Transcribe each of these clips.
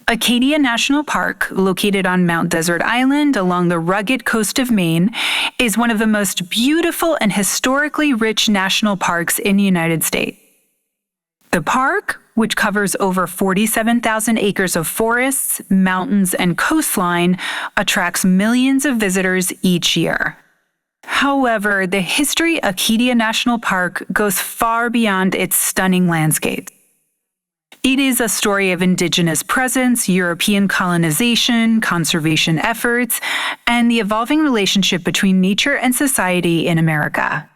Acadia National Park, located on Mount Desert Island along the rugged coast of Maine, is one of the most beautiful and historically rich national parks in the United States. The park, which covers over 47,000 acres of forests, mountains, and coastline, attracts millions of visitors each year. However, the history of Acadia National Park goes far beyond its stunning landscape. It is a story of Indigenous presence, European colonization, conservation efforts, and the evolving relationship between nature and society in America.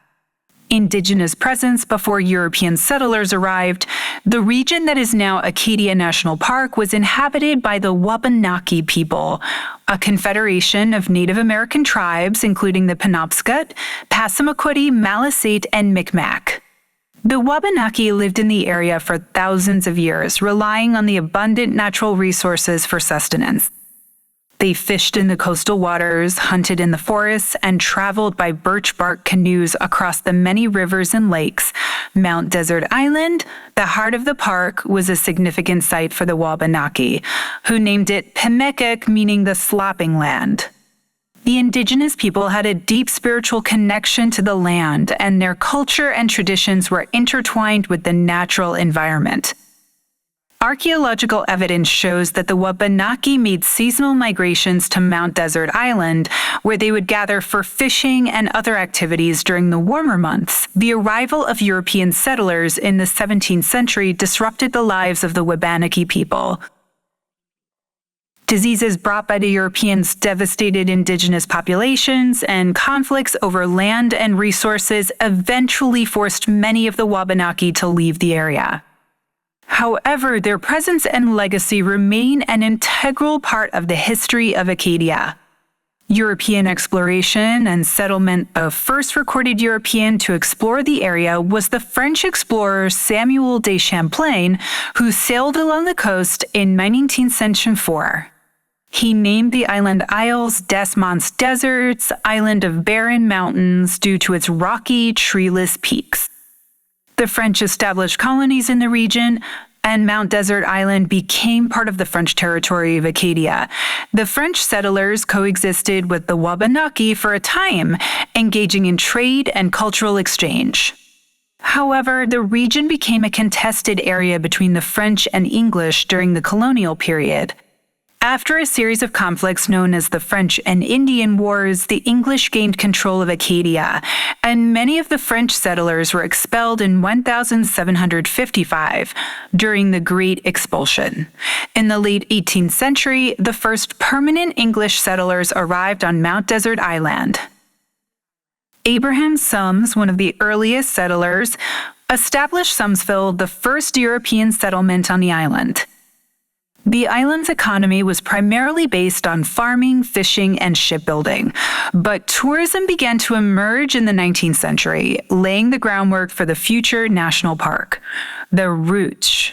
Indigenous presence before European settlers arrived, the region that is now Acadia National Park was inhabited by the Wabanaki people, a confederation of Native American tribes including the Penobscot, Passamaquoddy, Malisate, and Micmac. The Wabanaki lived in the area for thousands of years, relying on the abundant natural resources for sustenance. They fished in the coastal waters, hunted in the forests, and traveled by birch bark canoes across the many rivers and lakes. Mount Desert Island, the heart of the park, was a significant site for the Wabanaki, who named it Pemekek, meaning the slopping land. The Indigenous people had a deep spiritual connection to the land, and their culture and traditions were intertwined with the natural environment. Archaeological evidence shows that the Wabanaki made seasonal migrations to Mount Desert Island, where they would gather for fishing and other activities during the warmer months. The arrival of European settlers in the 17th century disrupted the lives of the Wabanaki people. Diseases brought by the Europeans devastated indigenous populations, and conflicts over land and resources eventually forced many of the Wabanaki to leave the area. However, their presence and legacy remain an integral part of the history of Acadia. European exploration and settlement. The first recorded European to explore the area was the French explorer Samuel de Champlain, who sailed along the coast in 1904. He named the island Isles des Monts Deserts, Island of Barren Mountains, due to its rocky, treeless peaks. The French established colonies in the region, and Mount Desert Island became part of the French territory of Acadia. The French settlers coexisted with the Wabanaki for a time, engaging in trade and cultural exchange. However, the region became a contested area between the French and English during the colonial period. After a series of conflicts known as the French and Indian Wars, the English gained control of Acadia, and many of the French settlers were expelled in 1755 during the Great Expulsion. In the late 18th century, the first permanent English settlers arrived on Mount Desert Island. Abraham Sums, one of the earliest settlers, established Sumsville, the first European settlement on the island. The island's economy was primarily based on farming, fishing, and shipbuilding, but tourism began to emerge in the 19th century, laying the groundwork for the future national park. The Rouge,